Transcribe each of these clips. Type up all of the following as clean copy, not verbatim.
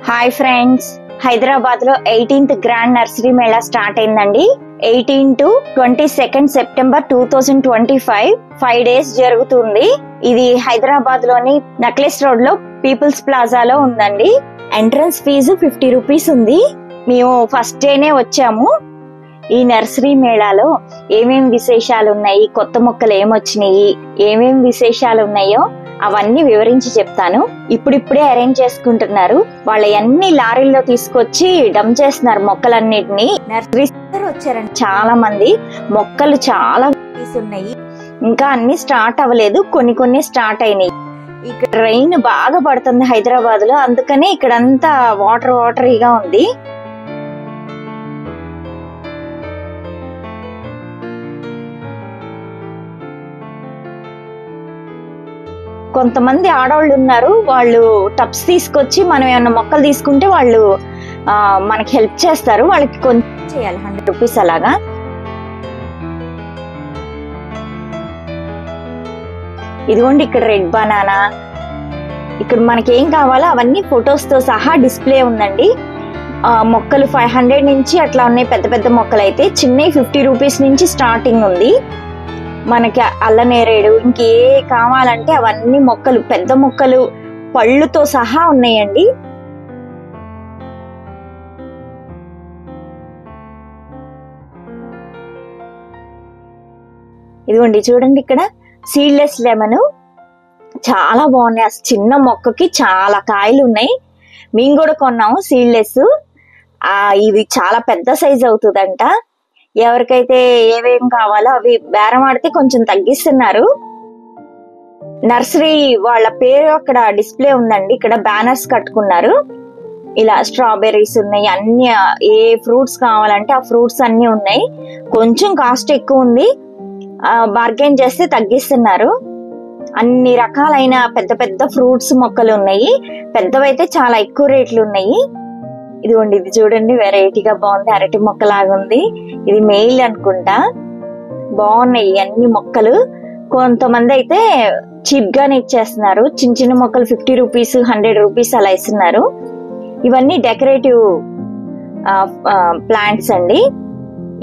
Hi friends, Hyderabad లో 18th grand nursery Mela start అయిందండి. 18 to 22 September 2025 5 days జరుగుతుంది. ఇది హైదరాబాద్ లోని నక్లెస్ రోడ్ లో పీపుల్స్ ప్లాజాలో ఉందండి. ఎంట్రన్స్ ఫీజు 50 రూపీస్ ఉంది. మేము ఫస్ట్ డేనే వచ్చాము. ఈ నర్సరీ మేళాలో ఏమేం విశేషాలు ఉన్నాయి, కొత్త మొక్కలు ఏమొచ్చినాయి, ఏమేం విశేషాలు ఉన్నాయో అవన్నీ వివరించి చెప్తాను. ఇప్పుడిప్పుడే అరేంజ్ చేసుకుంటున్నారు. వాళ్ళ అన్ని లారీల్లో తీసుకొచ్చి డంప్ చేస్తున్నారు మొక్కలన్నిటిని. నర్సరీ వచ్చారండి చాలా మంది. మొక్కలు చాలా ఉన్నాయి, ఇంకా అన్ని స్టార్ట్ అవ్వలేదు, కొన్ని స్టార్ట్ అయినాయి. ఇక్కడ రైన్ బాగా పడుతుంది హైదరాబాద్ లో, అందుకనే ఇక్కడంతా వాటరీగా ఉంది. కొంతమంది ఆడవాళ్ళు ఉన్నారు, వాళ్ళు టబ్స్ తీసుకొచ్చి మనం ఏమన్నా మొక్కలు తీసుకుంటే వాళ్ళు మనకి హెల్ప్ చేస్తారు. వాళ్ళకి కొంచెం చేయాలి 100 రూపీస్ అలాగా. ఇదిగోండి ఇక్కడ రెడ్ బనానా. ఇక్కడ మనకి ఏం కావాలో అవన్నీ ఫొటోస్ తో సహా డిస్ప్లే ఉందండి. మొక్కలు 500 నుంచి అట్లా ఉన్నాయి. పెద్ద పెద్ద మొక్కలు అయితే చిన్నవి 50 రూపీస్ నుంచి స్టార్టింగ్ ఉంది. మనకి అల్లనేరేడు ఇంకే కావాలంటే అవన్నీ మొక్కలు, పెద్ద మొక్కలు పళ్ళుతో సహా ఉన్నాయండి. ఇదిగోండి చూడండి, ఇక్కడ సీడ్లెస్ లెమన్ చాలా బాగున్నాయి. చిన్న మొక్కకి చాలా కాయలు ఉన్నాయి. మేము కూడా కొన్నాము సీడ్లెస్. ఇది చాలా పెద్ద సైజ్ అవుతుందంట. ఎవరికైతే ఏమేం కావాలో అవి బేరం ఆడితే కొంచెం తగ్గిస్తున్నారు. నర్సరీ వాళ్ళ పేరు అక్కడ డిస్ప్లే ఉందండి. ఇక్కడ బ్యానర్స్ కట్టుకున్నారు. ఇలా స్ట్రాబెర్రీస్ ఉన్నాయి, అన్ని ఏ ఫ్రూట్స్ కావాలంటే ఆ ఫ్రూట్స్ అన్ని ఉన్నాయి. కొంచెం కాస్ట్ ఎక్కువ ఉంది, బార్గెన్ చేస్తే తగ్గిస్తున్నారు. అన్ని రకాలైన పెద్ద పెద్ద ఫ్రూట్స్ మొక్కలు ఉన్నాయి. పెద్దవైతే చాలా ఎక్కువ రేట్లు ఉన్నాయి. ఇదిగోండి, ఇది చూడండి, వెరైటీగా బాగుంది. అరటి మొక్కలాగా ఉంది. ఇది మెయిల్ అనుకుంటా. బాగున్నాయి అన్ని మొక్కలు. కొంతమంది అయితే చీప్ గానే ఇచ్చేస్తున్నారు. చిన్న చిన్న మొక్కలు 50 రూపీస్ 100 రూపీస్ అలా ఇస్తున్నారు. ఇవన్నీ డెకరేటివ్ ప్లాంట్స్ అండి.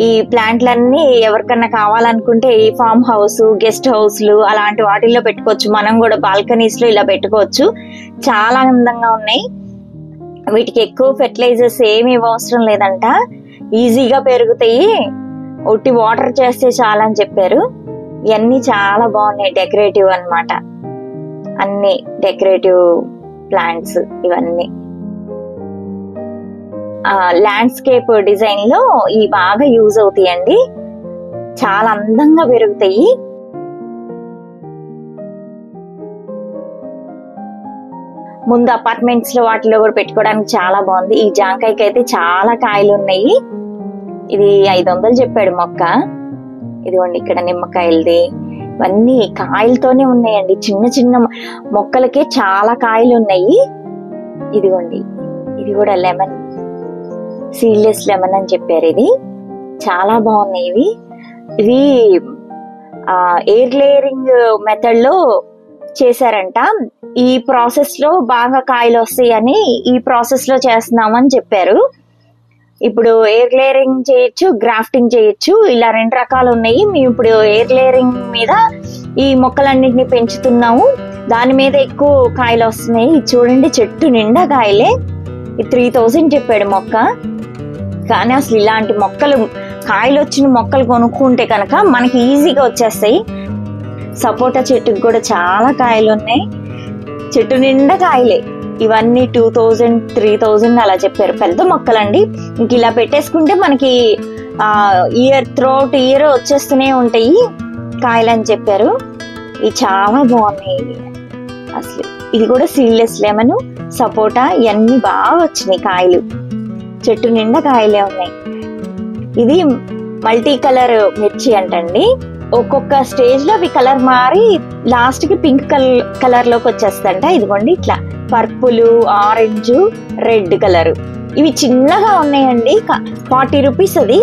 ఈ ప్లాంట్లన్నీ ఎవరికన్నా కావాలనుకుంటే ఈ ఫామ్ హౌస్, గెస్ట్ హౌస్లు అలాంటి వాటిల్లో పెట్టుకోవచ్చు. మనం కూడా బాల్కనీస్ లో ఇలా పెట్టుకోవచ్చు. చాలా అందంగా ఉన్నాయి. వీటికి ఎక్కువ ఫెర్టిలైజర్స్ ఏమి అవసరం లేదంట, ఈజీగా పెరుగుతాయి. ఒట్టి వాటర్ చేస్తే చాలని చెప్పారు. ఇవన్నీ చాలా బాగున్నాయి, డెకరేటివ్ అన్నమాట. అన్ని డెకరేటివ్ ప్లాంట్స్ ఇవన్నీ. ల్యాండ్స్కేప్ డిజైన్ లో ఇవి బాగా యూజ్ అవుతాయండి. చాలా అందంగా పెరుగుతాయి. ముందు అపార్ట్మెంట్స్ లో వాటిలో కూడా పెట్టుకోవడానికి చాలా బాగుంది. ఈ జాంకాయకి అయితే చాలా కాయలు ఉన్నాయి. ఇది 500 చెప్పాడు మొక్క. ఇదిగోండి ఇక్కడ నిమ్మకాయలది. ఇవన్నీ కాయలతోనే ఉన్నాయండి. చిన్న చిన్న మొక్కలకే చాలా కాయలు ఉన్నాయి. ఇదిగోండి, ఇది కూడా లెమన్, సీడ్లెస్ లెమన్ అని చెప్పారు. ఇది చాలా బాగున్నాయి. ఇవి ఎయిర్ లేయరింగ్ మెథడ్ లో చేశారంట. ఈ ప్రాసెస్ లో బాగా కాయలు వస్తాయని ఈ ప్రాసెస్ లో చేస్తున్నామని చెప్పారు. ఇప్పుడు ఎయిర్ లేయరింగ్ చేయొచ్చు, గ్రాఫ్టింగ్ చేయొచ్చు. ఇలా 2 రకాలు ఉన్నాయి. మేము ఇప్పుడు ఎయిర్ లేయరింగ్ మీద ఈ మొక్కలన్నింటినీ పెంచుతున్నాము. దాని మీద ఎక్కువ కాయలు వస్తున్నాయి. చూడండి, చెట్టు నిండా కాయలే. 3000 చెప్పాడు మొక్క. కానీ అసలు ఇలాంటి మొక్కలు, కాయలు వచ్చిన మొక్కలు కొనుక్కుంటే కనుక మనకి ఈజీగా వచ్చేస్తాయి. సపోటా చెట్టుకు కూడా చాలా కాయలు ఉన్నాయి. చెట్టు నిండా కాయలే. ఇవన్నీ 2000, 3000 అలా చెప్పారు. పెద్ద మొక్కలండి. ఇంక ఇలా పెట్టేసుకుంటే మనకి త్రూఅవుట్ ఇయర్ వచ్చేస్తూనే ఉంటాయి కాయలు అని చెప్పారు. ఇవి చాలా బాగున్నాయి అసలు. ఇది కూడా సీడ్లెస్ లెమన్, సపోటా ఇవన్నీ బాగా వచ్చినాయి కాయలు. చెట్టు నిండా కాయలే ఉన్నాయి. ఇది మల్టీ కలర్ మిర్చి అంటండి. ఒక్కొక్క స్టేజ్ లో అవి కలర్ మారి లాస్ట్ కి పింక్ కలర్ లోకి వచ్చేస్తంట. ఇదిగోండి ఇట్లా పర్పుల్, ఆరెంజ్, రెడ్ కలర్. ఇవి చిన్నగా ఉన్నాయండి. 40 రూపీస్ అది.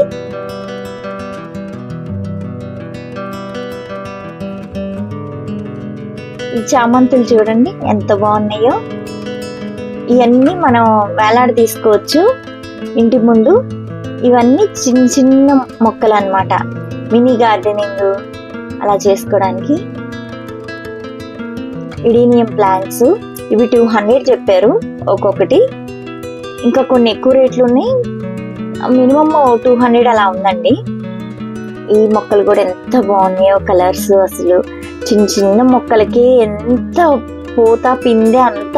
ఈ చామంతులు చూడండి ఎంత బాగున్నాయో. ఇవన్నీ మనం వేలాడి తీసుకోవచ్చు ఇంటి ముందు. ఇవన్నీ చిన్న చిన్న మొక్కలు అన్నమాట, మినీ గార్డెనింగ్ అలా చేసుకోవడానికి. ఇడీనియం ప్లాంట్స్ ఇవి 200 చెప్పారు ఒక్కొక్కటి. ఇంకా కొన్ని ఎక్కువ రేట్లు ఉన్నాయి, మినిమం 200 అలా ఉందండి. ఈ మొక్కలు కూడా ఎంత బాగున్నాయో కలర్స్. అసలు చిన్న చిన్న మొక్కలకి ఎంత పూత పిందె, అంత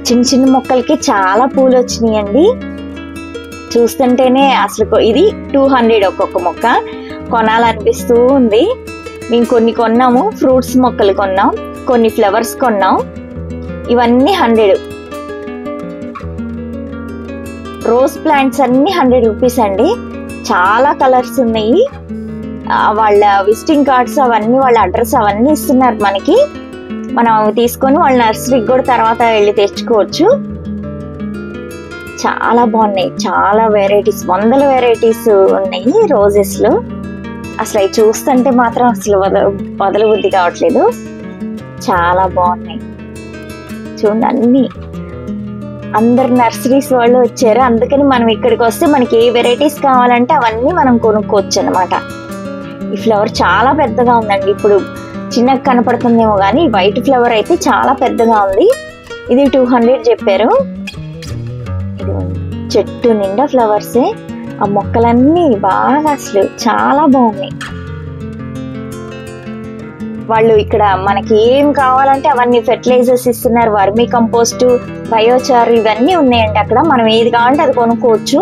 చిన్న చిన్న మొక్కలకి చాలా పూలు వచ్చినాయండి. చూస్తుంటేనే అసలు ఇది 200 ఒక్కొక్క మొక్క. కొనాలనిపిస్తూ ఉంది. మేము కొన్ని కొన్నాము, ఫ్రూట్స్ మొక్కలు కొన్నాం, కొన్ని ఫ్లవర్స్ కొన్నాం. ఇవన్నీ 100. రోజ్ ప్లాంట్స్ అన్ని 100 రూపీస్ అండి. చాలా కలర్స్ ఉన్నాయి. వాళ్ళ విజిటింగ్ కార్డ్స్ అవన్నీ, వాళ్ళ అడ్రస్ అవన్నీ ఇస్తున్నారు మనకి. మనం తీసుకొని వాళ్ళ నర్సరీకి కూడా తర్వాత వెళ్ళి తెచ్చుకోవచ్చు. చాలా బాగున్నాయి, చాలా వెరైటీస్, వందల వెరైటీస్ ఉన్నాయి రోజెస్ లో. అసలు అవి చూస్తుంటే మాత్రం అసలు వదలబుద్ధి కావట్లేదు. చాలా బాగున్నాయి చూడండి. అన్ని అందరు నర్సరీస్ వాళ్ళు వచ్చారు, అందుకని మనం ఇక్కడికి వస్తే మనకి ఏ వెరైటీస్ కావాలంటే అవన్నీ మనం కొనుక్కోవచ్చు అనమాట. ఈ ఫ్లవర్ చాలా పెద్దగా ఉందండి. ఇప్పుడు చిన్నగా కనపడుతుందేమో కానీ వైట్ ఫ్లవర్ అయితే చాలా పెద్దగా ఉంది. ఇది 200 చెప్పారు. ఇది చెట్టు నిండా ఫ్లవర్సే. ఆ మొక్కలన్నీ బాగా అసలు చాలా బాగున్నాయి. వాళ్ళు ఇక్కడ మనకి ఏం కావాలంటే అవన్నీ ఫెర్టిలైజర్స్ ఇస్తున్నారు. వర్మీ కంపోస్ట్, బయోచార్ ఇవన్నీ ఉన్నాయండి అక్కడ. మనం ఏది కావాలంటే అది కొనుక్కోవచ్చు.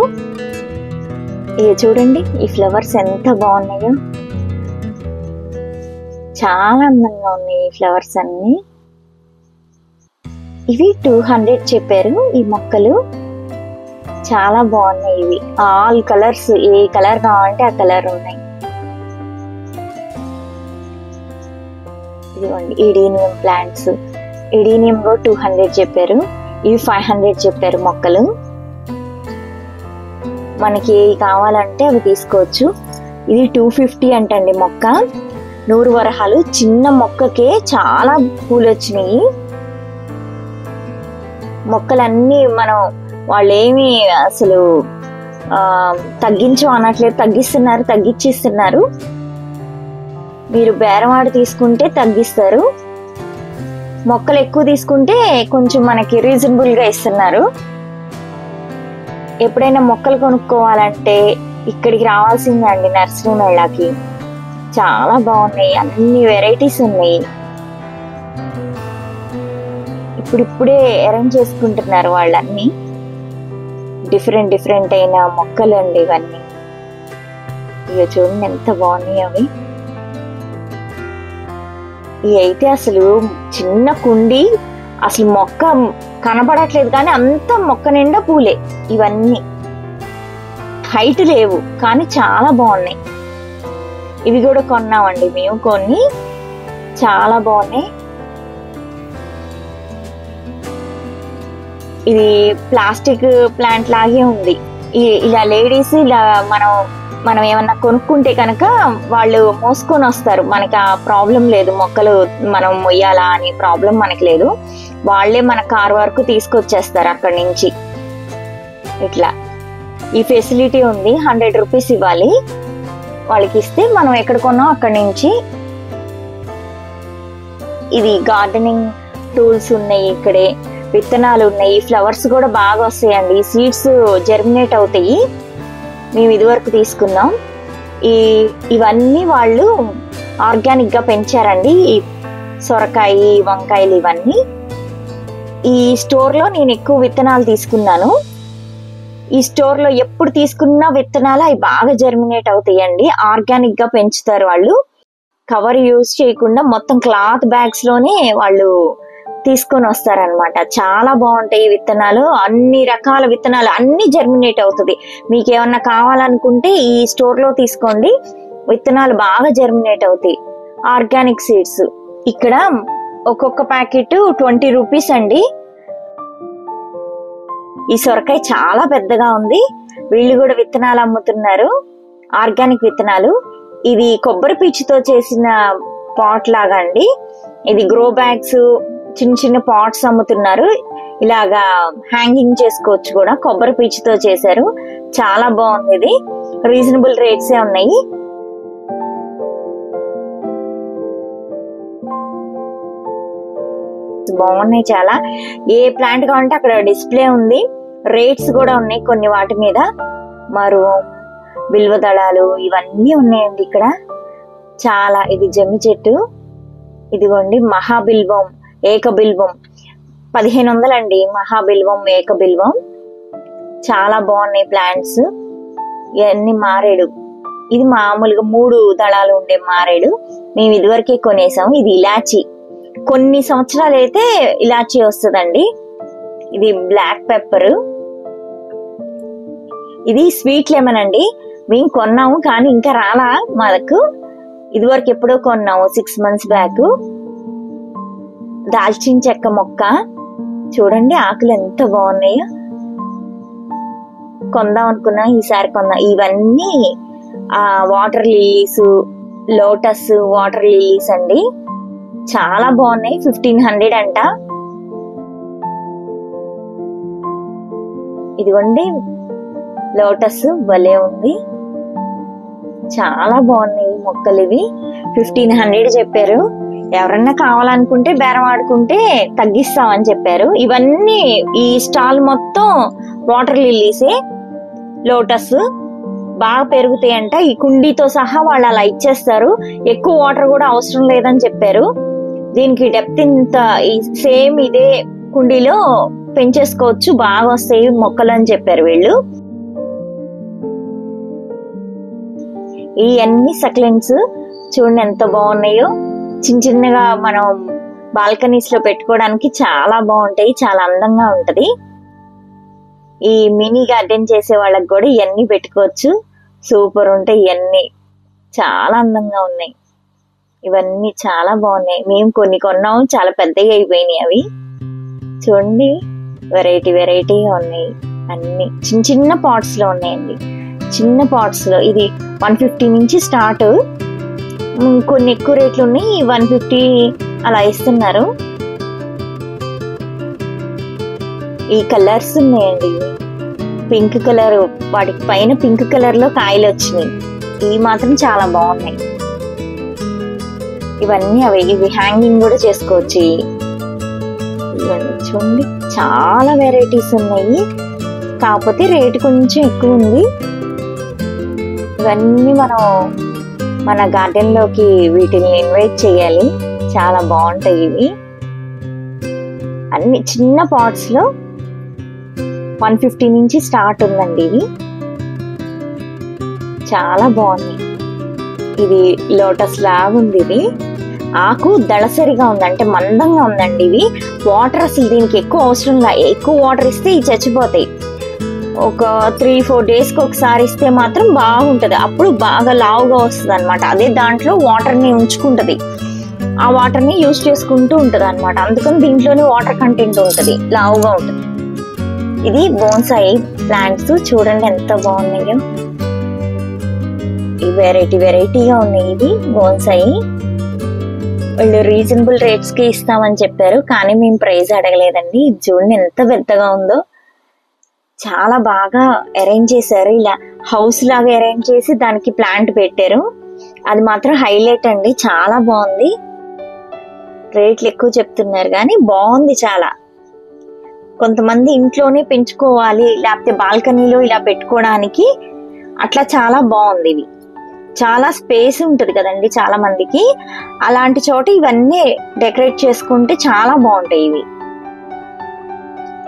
ఇది చూడండి, ఈ ఫ్లవర్స్ ఎంత బాగున్నాయో, చాలా అందంగా ఉన్నాయి ఈ ఫ్లవర్స్ అన్ని. ఇవి 200 చెప్పారు ఈ మొక్కలు. చాలా బాగున్నాయి ఇవి. ఆల్ కలర్స్, ఏ కలర్ కావాలంటే ఆ కలర్ ఉన్నాయి. ఇదిగోండి ఇడీనియం ప్లాంట్స్. ఇడీనియం కూడా 200 చెప్పారు. ఇవి 500 చెప్పారు మొక్కలు. మనకి ఏ కావాలంటే అవి తీసుకోవచ్చు. ఇది 250 అంటండి మొక్క. 100 వరహాలు. చిన్న మొక్కకే చాలా పూలు వచ్చినాయి. మొక్కలన్నీ మనం వాళ్ళు ఏమి అసలు తగ్గించమనట్లేదు, తగ్గిస్తున్నారు, తగ్గించిస్తున్నారు. మీరు బేరమాడి తీసుకుంటే తగ్గిస్తారు, మొక్కలు ఎక్కువ తీసుకుంటే కొంచెం మనకి రీజనబుల్ గా ఇస్తున్నారు. ఎప్పుడైనా మొక్కలు కొనుక్కోవాలంటే ఇక్కడికి రావాల్సిందే అండి, నర్సరీ మేళాకి. చాలా బాగున్నాయి, అన్ని వెరైటీస్ ఉన్నాయి. ఇప్పుడిప్పుడే అరేంజ్ చేసుకుంటున్నారు వాళ్ళన్ని. డిఫరెంట్ డిఫరెంట్ అయిన మొక్కలు అండి ఇవన్నీ. ఇక చూడండి ఎంత బాగున్నాయి అవి. ఇవి అయితే అసలు చిన్న కుండి, అసలు మొక్క కనపడట్లేదు కానీ అంత మొక్క నిండా పూలే. ఇవన్నీ హైట్ లేవు కానీ చాలా బాగున్నాయి. ఇవి కూడా కొన్నామండి మేము కొన్ని, చాలా బాగున్నాయి. ఇది ప్లాస్టిక్ ప్లాంట్ లాగే ఉంది. ఇలా లేడీస్ ఇలా మనం ఏమన్నా కొనుక్కుంటే కనుక వాళ్ళు మోసుకొని వస్తారు. మనకి ఆ ప్రాబ్లం లేదు, మొక్కలు మనం మొయ్యాలా అనే ప్రాబ్లం మనకి లేదు. వాళ్ళే మన కార్ వరకు తీసుకొచ్చేస్తారు అక్కడి నుంచి. ఇట్లా ఈ ఫెసిలిటీ ఉంది. 100 రూపీస్ ఇవ్వాలి, వాళ్ళకి ఇస్తే మనం ఎక్కడ కొన్నాం అక్కడి నుంచి. ఇది గార్డెనింగ్ టూల్స్ ఉన్నాయి, ఇక్కడే విత్తనాలు ఉన్నాయి. ఫ్లవర్స్ కూడా బాగా వస్తాయండి, ఈ సీడ్స్ జర్మినేట్ అవుతాయి. మేము ఇదివరకు తీసుకున్నాం. ఇవన్నీ వాళ్ళు ఆర్గానిక్ గా పెంచారండి, ఈ సొరకాయ, వంకాయలు ఇవన్నీ. ఈ స్టోర్ లో నేను ఎక్కువ విత్తనాలు తీసుకున్నాను. ఈ స్టోర్ లో ఎప్పుడు తీసుకున్న విత్తనాలు అవి బాగా జర్మినేట్ అవుతాయండి. ఆర్గానిక్ గా పెంచుతారు వాళ్ళు. కవర్ యూజ్ చేయకుండా మొత్తం క్లాత్ బ్యాగ్స్ లోనే వాళ్ళు తీసుకొని వస్తారనమాట. చాలా బాగుంటాయి విత్తనాలు, అన్ని రకాల విత్తనాలు అన్ని జర్మినేట్ అవుతుంది. మీకు ఏమన్నా కావాలనుకుంటే ఈ స్టోర్ లో తీసుకోండి, విత్తనాలు బాగా జర్మినేట్ అవుతాయి. Organic seeds. ఇక్కడ ఒక్కొక్క ప్యాకెట్ 20 రూపీస్ అండి. ఈ సొరకాయ చాలా పెద్దగా ఉంది. వీళ్ళు కూడా విత్తనాలు అమ్ముతున్నారు, ఆర్గానిక్ విత్తనాలు. ఇది కొబ్బరి పీచుతో చేసిన పాట్ లాగా అండి. ఇది గ్రో బ్యాగ్స్, చిన్న చిన్న పాట్స్ అమ్ముతున్నారు. ఇలాగా హ్యాంగింగ్ చేసుకోవచ్చు కూడా. కొబ్బరి పీచుతో చేశారు, చాలా బాగుంది. ఇది రీజనబుల్ రేట్సే ఉన్నాయి. బాగున్నాయి చాలా. ఏ ప్లాంట్ కావాలంటే అక్కడ డిస్ప్లే ఉంది, రేట్స్ కూడా ఉన్నాయి కొన్ని వాటి మీద. మరువం, బిల్వ దళాలు ఇవన్నీ ఉన్నాయండి ఇక్కడ చాలా. ఇది జమ్మి చెట్టు, ఇదిగోండి మహాబిల్వం, ఏకబిల్వం 1500 అండి. మహాబిల్వం, ఏకబిల్వం చాలా బాగున్నాయి ప్లాంట్స్. ఇవన్నీ మారేడు, ఇది మామూలుగా 3 దళాలు ఉండే మారేడు, మేము ఇదివరకే కొనేసాము. ఇది ఇలాచి, కొన్ని సంవత్సరాలు అయితే ఇలాచి వస్తుందండి. ఇది బ్లాక్ పెప్పర్, ఇది స్వీట్ లెమన్ అండి. మేము కొన్నాము కానీ ఇంకా రాలా మనకు. ఇదివరకు ఎప్పుడో కొన్నాము 6 months బ్యాక్. దాల్చిన చెక్క మొక్క చూడండి, ఆకులు ఎంత బాగున్నాయో. కొందాం అనుకున్నా, ఈసారి కొందాం. ఇవన్నీ water lilies, lotus water lilies అండి, చాలా బాగున్నాయి. 1500 అంట. ఇదిగోండి లోటస్ భలే ఉంది, చాలా బాగున్నాయి మొక్కలు. ఇవి 1500 చెప్పారు. ఎవరన్నా కావాలనుకుంటే బేరం ఆడుకుంటే తగ్గిస్తామని చెప్పారు. ఇవన్నీ ఈ స్టాల్ మొత్తం వాటర్ లిల్లీసే, లోటస్ బాగా పెరుగుతాయంట. ఈ కుండీతో సహా వాళ్ళు అలా ఇచ్చేస్తారు, ఎక్కువ వాటర్ కూడా అవసరం లేదని చెప్పారు. దీనికి డెప్త్ ఇంత సేమ్ ఇదే కుండీలో పెంచేసుకోవచ్చు, బాగా వస్తాయి మొక్కలు అని చెప్పారు వీళ్ళు. ఈ అన్ని సక్లెంట్స్ చూడండి ఎంత బాగున్నాయో. చిన్న చిన్నగా మనం బాల్కనీస్ లో పెట్టుకోవడానికి చాలా బాగుంటాయి, చాలా అందంగా ఉంటది. ఈ మినీ గార్డెన్ చేసే వాళ్ళకి కూడా ఇవన్నీ పెట్టుకోవచ్చు, సూపర్ ఉంటాయి. ఇవన్నీ చాలా అందంగా ఉన్నాయి, ఇవన్నీ చాలా బాగున్నాయి. మేము కొన్ని కొన్నాము, చాలా పెద్దగా అయిపోయినాయి అవి. చూడండి వెరైటీ వెరైటీగా ఉన్నాయి, అన్ని చిన్న చిన్న పాట్స్ లో ఉన్నాయండి, చిన్న పాట్స్ లో. ఇది 150 నుంచి స్టార్ట్, కొన్ని ఎక్కువ రేట్లు ఉన్నాయి, 150 అలా ఇస్తున్నారు. ఈ కలర్స్ ఉన్నాయండి, పింక్ కలర్, వాటికి పైన పింక్ కలర్ లో కాయలు వచ్చినాయి, ఇవి మాత్రం చాలా బాగున్నాయి. ఇవన్నీ అవి, ఇవి హ్యాంగింగ్ కూడా చేసుకోవచ్చు. ఇవన్నీ చూడండి చాలా వెరైటీస్ ఉన్నాయి, కాకపోతే రేట్ కొంచెం ఎక్కువ ఉంది. ఇవన్నీ మనం మన గార్డెన్ లోకి వీటిని ఇన్వైట్ చేయాలి, చాలా బాగుంటాయి. ఇవి అన్ని చిన్న పాట్స్ లో 150 నుంచి స్టార్ట్ ఉందండి. ఇవి చాలా బాగుంది. ఇది లోటస్ లాగా ఉంది, ఇది ఆకు దళసరిగా ఉంది, అంటే మందంగా ఉందండి. ఇవి వాటర్ అసలు దీనికి ఎక్కువ అవసరం లేదు, ఎక్కువ వాటర్ ఇస్తే ఇవి చచ్చిపోతాయి. ఒక 3-4 డేస్కి ఒకసారి ఇస్తే మాత్రం బాగుంటది, అప్పుడు బాగా లావుగా వస్తుంది అనమాట. అదే దాంట్లో వాటర్ ని ఉంచుకుంటది, ఆ వాటర్ ని యూజ్ చేసుకుంటూ ఉంటది అనమాట. అందుకని దీంట్లోనే వాటర్ కంటెంట్ ఉంటది, లావుగా ఉంటది. ఇది బోన్సాయి ప్లాంట్స్ చూడండి ఎంత బాగున్నాయో, ఈ వెరైటీ వెరైటీగా ఉన్నాయి. ఇది బోన్సాయి, వాళ్ళు రీజనబుల్ రేట్స్ కి ఇస్తామని చెప్పారు, కానీ మేము ప్రైస్ అడగలేదండి. ఇది చూడండి ఎంత పెద్దగా ఉందో, చాలా బాగా అరేంజ్ చేశారు. ఇలా హౌస్ లాగా అరేంజ్ చేసి దానికి ప్లాంట్ పెట్టారు, అది మాత్రం హైలైట్ అండి, చాలా బాగుంది. రేట్లు ఎక్కువ చెప్తున్నారు కానీ బాగుంది చాలా. కొంతమంది ఇంట్లోనే పెంచుకోవాలి, లేకపోతే బాల్కనీలో ఇలా పెట్టుకోవడానికి, అట్లా చాలా బాగుంది. ఇవి చాలా స్పేస్ ఉంటది కదండి చాలా మందికి, అలాంటి చోట ఇవన్నీ డెకరేట్ చేసుకుంటే చాలా బాగుంటాయి.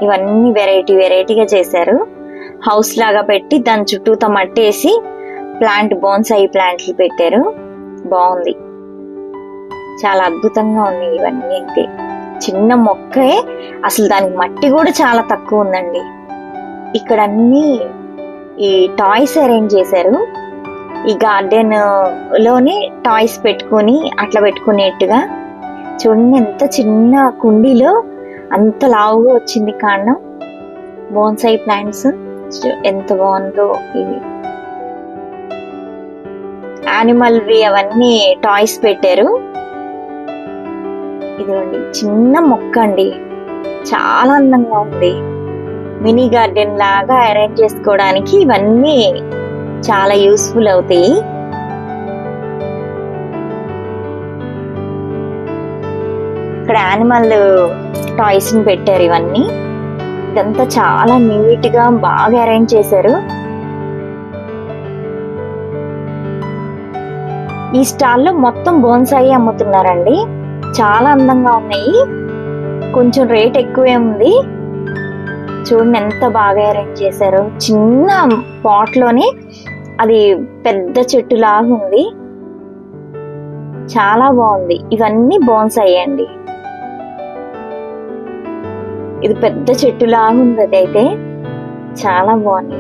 ఇవన్నీ వెరైటీ వెరైటీగా చేశారు, హౌస్ లాగా పెట్టి దాని చుట్టూతో మట్టేసి ప్లాంట్, బోన్సాయి ప్లాంట్లు పెట్టారు, బాగుంది, చాలా అద్భుతంగా ఉన్నాయి. ఇవన్నీ అయితే చిన్న మొక్కే, అసలు దానికి మట్టి కూడా చాలా తక్కువ ఉందండి. ఇక్కడ అన్ని ఈ టాయ్స్ అరేంజ్ చేశారు, ఈ గార్డెన్ లోనే టాయ్స్ పెట్టుకొని అట్లా పెట్టుకునేట్టుగా. చూడండి ఎంత చిన్న కుండీలో అంత లావుగా వచ్చింది కాండం. బోన్సాయి ప్లాంట్స్ ఎంత బాగుందో. ఇవి యానిమల్వి అవన్నీ టాయ్స్ పెట్టారు. ఇదిగోండి చిన్న మొక్క అండి, చాలా అందంగా ఉంది. మినీ గార్డెన్ లాగా అరేంజ్ చేసుకోవడానికి ఇవన్నీ చాలా యూస్ఫుల్ అవుతాయి. ఇక్కడ యానిమల్ టాయ్స్ ని పెట్టారు. ఇవన్నీ ఇదంతా చాలా నీట్ గా బాగా అరేంజ్ చేశారు. ఈ స్టాల్లో మొత్తం బోన్సాయి అమ్ముతున్నారండి. చాలా అందంగా ఉన్నాయి. కొంచెం రేట్ ఎక్కువే ఉంది. చూడండి ఎంత బాగా అరేంజ్ చేశారు. చిన్న పాట్ లోనే అది పెద్ద చెట్టు లాగా ఉంది. చాలా బాగుంది. ఇవన్నీ బోన్సాయి అండి. ఇది పెద్ద చెట్టు లాగా ఉంది. అదైతే చాలా బాగుంది.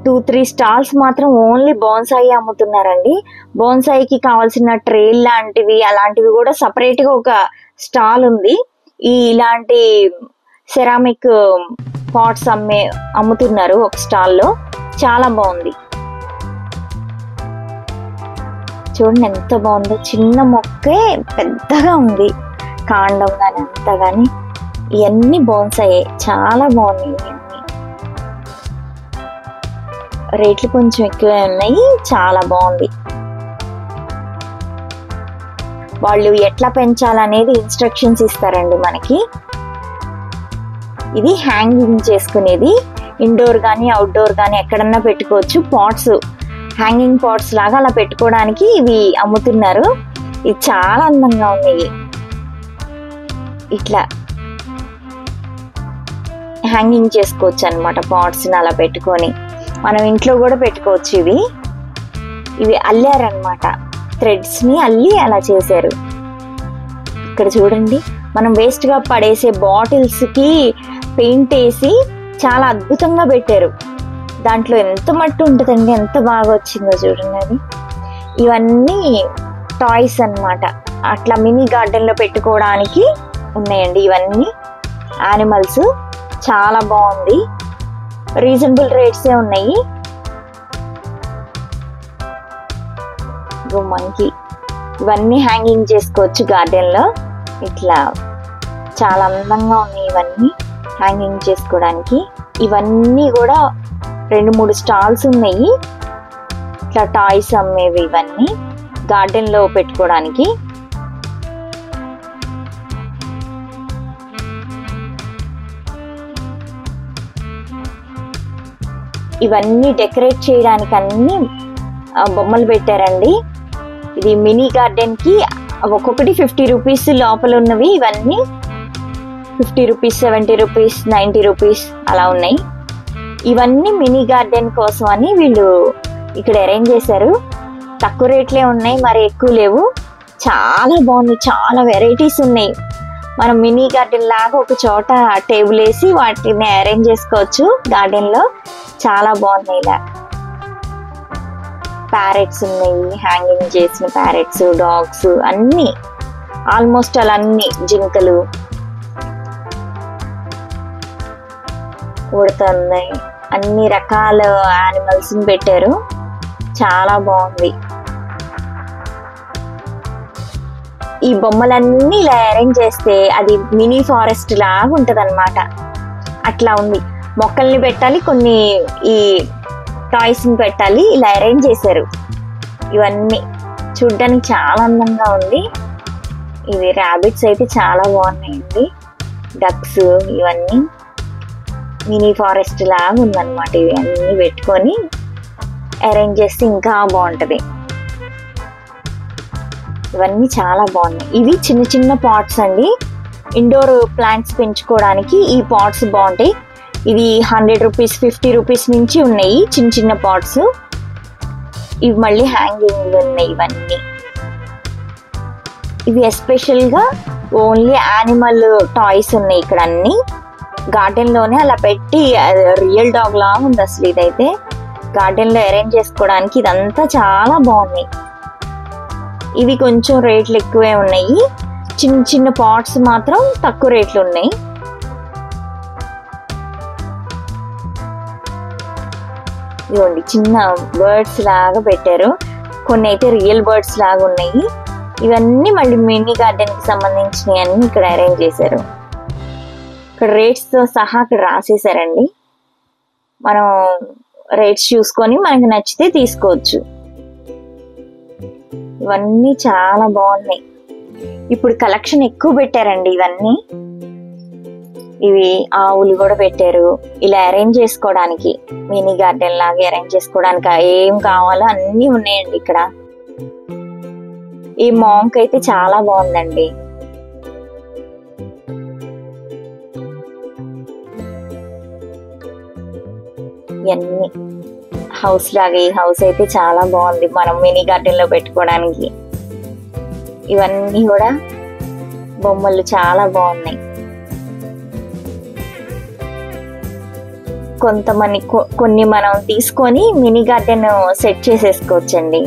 2-3 స్టాల్స్ మాత్రం ఓన్లీ బోన్సాయి అమ్ముతున్నారండి. బోన్సాయికి కావాల్సిన ట్రేల్ లాంటివి అలాంటివి కూడా సపరేట్ గా ఒక స్టాల్ ఉంది. ఇలాంటి సెరామిక్ పాట్స్ అమ్ముతున్నారు ఒక స్టాల్లో. చాలా బాగుంది. చూడండి ఎంత బాగుందో. చిన్న మొక్కే పెద్దగా ఉంది. కాండం గాని అంతా గాని ఇవన్నీ బోన్సాయి. చాలా బాగున్నాయి. ఇవన్నీ రేట్లు కొంచెం ఎక్కువే ఉన్నాయి. చాలా బాగుంది. వాళ్ళు ఎట్లా పెంచాలనేది ఇన్స్ట్రక్షన్స్ ఇస్తారండి మనకి. ఇది హ్యాంగింగ్ చేసుకునేది. ఇండోర్ గానీ అవుట్డోర్ గానీ ఎక్కడన్నా పెట్టుకోవచ్చు. పాట్స్, హ్యాంగింగ్ పాట్స్ లాగా అలా పెట్టుకోవడానికి ఇవి అమ్ముతున్నారు. ఇది చాలా అందంగా ఉన్నాయి. ఇట్లా హ్యాంగింగ్ చేసుకోవచ్చు అన్నమాట. పాట్స్ ని అలా పెట్టుకొని మనం ఇంట్లో కూడా పెట్టుకోవచ్చు. ఇవి అల్లారనమాట. థ్రెడ్స్ ని అల్లి అలా చేశారు. ఇక్కడ చూడండి, మనం వేస్ట్ గా పడేసే బాటిల్స్ కి పెయింట్ వేసి చాలా అద్భుతంగా పెట్టారు. దాంట్లో ఎంత మట్టి ఉంటుందండి, ఎంత బాగా వచ్చిందో చూడండి. అది ఇవన్నీ టాయ్స్ అన్నమాట. అట్లా మినీ గార్డెన్ లో పెట్టుకోవడానికి ఉన్నాయండి. ఇవన్నీ యానిమల్స్. చాలా బాగుంది. రీజనబుల్ రేట్సే ఉన్నాయి. మంకీ ఇవన్నీ హ్యాంగింగ్ చేసుకోవచ్చు గార్డెన్ లో. ఇట్లా చాలా అందంగా ఉన్నాయి. ఇవన్నీ హ్యాంగింగ్ చేసుకోవడానికి. ఇవన్నీ కూడా 2-3 స్టాల్స్ ఉన్నాయి. ఇట్లా టాయ్స్ అమ్మేవి. ఇవన్నీ గార్డెన్ లో పెట్టుకోవడానికి. ఇవన్నీ డెకరేట్ చేయడానికి అన్ని బొమ్మలు పెట్టారండి. ఇది మినీ గార్డెన్ కి ఒక్కొక్కటి 50 రూపీస్ లోపల ఉన్నవి. ఇవన్నీ 50 రూపీస్, 70 రూపీస్, 90 రూపీస్ అలా ఉన్నాయి. ఇవన్నీ మినీ గార్డెన్ కోసం అని వీళ్ళు ఇక్కడ అరేంజ్ చేశారు. తక్కువ రేట్లే ఉన్నాయి, మరి ఎక్కువ లేవు. చాలా బాగుంది. చాలా వెరైటీస్ ఉన్నాయి. మనం మినీ గార్డెన్ లాగా ఒక చోట టేబుల్ వేసి వాటిని అరేంజ్ చేసుకోవచ్చు గార్డెన్ లో. చాలా బాగున్నాయి. ఇలా ప్యారెట్స్ ఉన్నాయి, హ్యాంగింగ్ చేసిన ప్యారెట్స్, డాగ్స్ అన్ని ఆల్మోస్ట్ అలా అన్ని, జింకలు, ఉడతన్నాయి, అన్ని రకాల యానిమల్స్ పెట్టారు. చాలా బాగుంది. ఈ బొమ్మలన్నీ ఇలా అరేంజ్ చేస్తే అది మినీ ఫారెస్ట్ లాగా ఉంటది అన్నమాట. అట్లా ఉంది. మొక్కల్ని పెట్టాలి, కొన్ని ఈ టాయ్స్ ని పెట్టాలి. ఇలా అరేంజ్ చేశారు. ఇవన్నీ చూడ్డానికి చాలా అందంగా ఉంది. ఇవి ర్యాబిట్స్ అయితే చాలా బాగున్నాయండి. డక్స్, ఇవన్నీ మినీ ఫారెస్ట్ లాగా ఉందన్నమాట. ఇవి అన్ని పెట్టుకొని అరేంజ్ చేస్తే ఇంకా బాగుంటది. ఇవన్నీ చాలా బాగున్నాయి. ఇవి చిన్న చిన్న పాట్స్ అండి. ఇండోర్ ప్లాంట్స్ పెంచుకోవడానికి ఈ పాట్స్ బాగుంటాయి. ఇవి 100 రూపీస్, 50 రూపీస్ నుంచి ఉన్నాయి చిన్న చిన్న పాట్స్. ఇవి మళ్ళీ హ్యాంగింగ్ ఉన్నాయి. ఇవన్నీ ఇవి ఎస్పెషల్ గా ఓన్లీ యానిమల్ టాయ్స్ ఉన్నాయి ఇక్కడ. అన్ని గార్డెన్ లోనే అలా పెట్టి రియల్ డాగ్ లా ఉంది అసలు. ఇదైతే గార్డెన్ లో అరేంజ్ చేసుకోవడానికి ఇదంతా చాలా బాగున్నాయి. ఇవి కొంచెం రేట్లు ఎక్కువే ఉన్నాయి. చిన్న చిన్న పాట్స్ మాత్రం తక్కువ రేట్లు ఉన్నాయి. ఇవ్వండి, చిన్న బర్డ్స్ లాగా పెట్టారు. కొన్ని అయితే రియల్ బర్డ్స్ లాగా ఉన్నాయి. ఇవన్నీ మళ్ళీ మినీ గార్డెన్ కి సంబంధించినవి అన్ని ఇక్కడ అరేంజ్ చేశారు. ఇక్కడ రేట్స్ తో సహా ఇక్కడ రాసేసారండి. మనం రేట్స్ చూసుకొని మనకి నచ్చితే తీసుకోవచ్చు. ఇవన్నీ చాలా బాగున్నాయి. ఇప్పుడు కలెక్షన్ ఎక్కువ పెట్టారండి. ఇవన్నీ ఇవి ఆవులు కూడా పెట్టారు. ఇలా అరేంజ్ చేసుకోవడానికి మినీ గార్డెన్ లాగా అరేంజ్ చేసుకోవడానికి ఏం కావాలో అన్ని ఉన్నాయండి ఇక్కడ. ఈ మాంక్ అయితే చాలా బాగుందండి. ఇవన్నీ హౌస్ లాగా, ఈ హౌస్ అయితే చాలా బాగుంది మనం మినీ గార్డెన్ లో పెట్టుకోవడానికి. ఇవన్నీ కూడా బొమ్మలు చాలా బాగున్నాయి. కొంతమంది కొన్ని మనం తీసుకొని మినీ గార్డెన్ సెట్ చేసేసుకోవచ్చండి.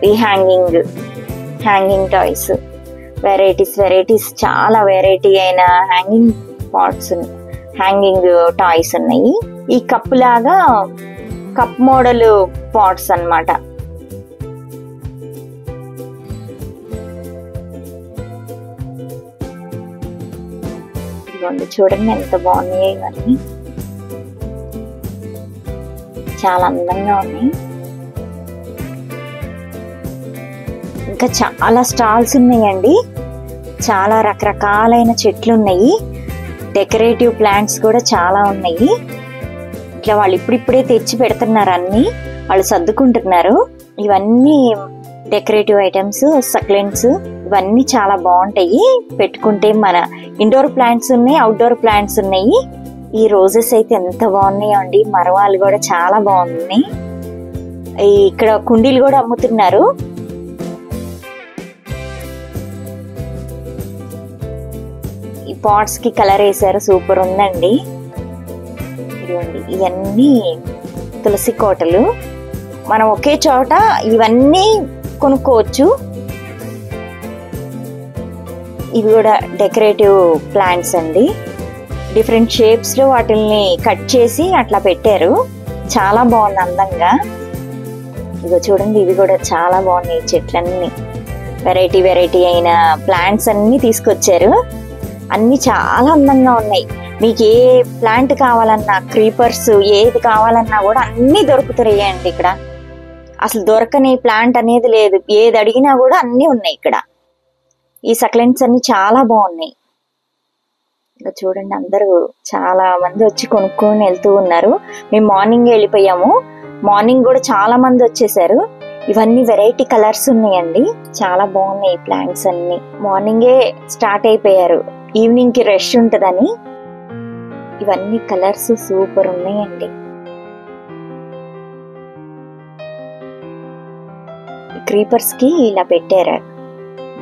ఈ హ్యాంగింగ్ టాయ్స్ వెరైటీస్ చాలా వెరైటీ అయిన హ్యాంగింగ్ పాట్స్, హ్యాంగింగ్ టాయ్స్ ఉన్నాయి. ఈ కప్ లాగా కప్ మోడల్ పాట్స్ అన్నమాట. చూడండి ఎంత బాగున్నాయి. ఇవన్నీ చాలా అందంగా ఉన్నాయి. ఇంకా చాలా స్టాల్స్ ఉన్నాయండి. చాలా రకరకాలైన చెట్లు ఉన్నాయి. డెకరేటివ్ ప్లాంట్స్ కూడా చాలా ఉన్నాయి. ఇట్లా వాళ్ళు ఇప్పుడిప్పుడే తెచ్చి పెడుతున్నారు, అన్ని వాళ్ళు సర్దుకుంటున్నారు. ఇవన్నీ డెకరేటివ్ ఐటమ్స్, సక్లెంట్స్ ఇవన్నీ చాలా బాగుంటాయి పెట్టుకుంటే. మన ఇండోర్ ప్లాంట్స్ ఉన్నాయి, అవుట్డోర్ ప్లాంట్స్ ఉన్నాయి. ఈ రోజెస్ అయితే ఎంత బాగున్నాయో అండి. మరవాళ్ళు కూడా చాలా బాగున్నాయి. ఇక్కడ కుండీలు కూడా అమ్ముతున్నారు. ఈ పాట్స్ కి కలర్ వేసారు, సూపర్ ఉందండి. ఇదిగోండి ఇవన్నీ తులసి కోటలు. మనం ఒకే చోట ఇవన్నీ కొనుక్కోవచ్చు. ఇవి కూడా డెకరేటివ్ ప్లాంట్స్ అండి. డిఫరెంట్ షేప్స్ లో వాటిల్ని కట్ చేసి అట్లా పెట్టారు. చాలా బాగుంది అందంగా. ఇదిగో చూడండి, ఇవి కూడా చాలా బాగున్నాయి. చెట్లన్నీ వెరైటీ అయిన ప్లాంట్స్ అన్ని తీసుకొచ్చారు. అన్ని చాలా అందంగా ఉన్నాయి. మీకు ఏ ప్లాంట్ కావాలన్నా, క్రీపర్స్ ఏది కావాలన్నా కూడా అన్ని దొరుకుతాయండి ఇక్కడ. అసలు దొరకని ప్లాంట్ అనేది లేదు. ఏది అడిగినా కూడా అన్ని ఉన్నాయి ఇక్కడ. ఈ సక్లెంట్స్ అన్ని చాలా బాగున్నాయి. ఇంకా చూడండి, అందరూ చాలా మంది వచ్చి కొనుక్కొని వెళ్తూ ఉన్నారు. మేము మార్నింగ్ వెళ్ళిపోయాము. మార్నింగ్ కూడా చాలా మంది వచ్చేసారు. ఇవన్నీ వెరైటీ కలర్స్ ఉన్నాయండి. చాలా బాగున్నాయి ప్లాంట్స్ అన్ని. మార్నింగే స్టార్ట్ అయిపోయారు, ఈవినింగ్ కి రష్ ఉంటదని. ఇవన్నీ కలర్స్ సూపర్ ఉన్నాయండి. క్రీపర్స్ కి ఇలా పెట్టారు,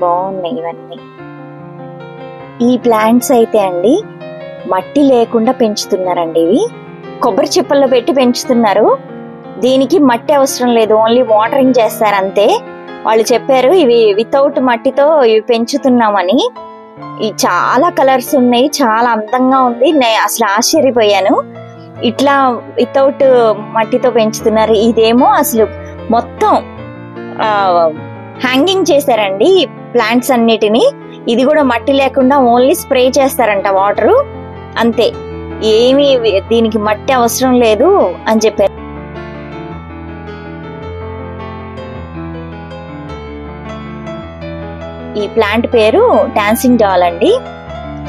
బాగున్నాయి ఇవన్నీ. ఈ ప్లాంట్స్ అయితే అండి మట్టి లేకుండా పెంచుతున్నారండి. ఇవి కొబ్బరి చిప్పల్లో పెట్టి పెంచుతున్నారు. దీనికి మట్టి అవసరం లేదు, ఓన్లీ వాటరింగ్ చేస్తారు అంతే. వాళ్ళు చెప్పారు ఇవి వితౌట్ మట్టితో ఇవి పెంచుతున్నామని. ఈ చాలా కలర్స్ ఉన్నాయి, చాలా అందంగా ఉంది. నేను అసలు ఆశ్చర్యపోయాను, ఇట్లా వితౌట్ మట్టితో పెంచుతున్నారు. ఇదేమో అసలు మొత్తం హ్యాంగింగ్ చేశారండి ప్లాంట్స్ అన్నిటిని. ఇది కూడా మట్టి లేకుండా ఓన్లీ స్ప్రే చేస్తారంట వాటరు అంతే. ఏమీ దీనికి మట్టి అవసరం లేదు అని చెప్పారు. ఈ ప్లాంట్ పేరు డాన్సింగ్ డాల్ అండి.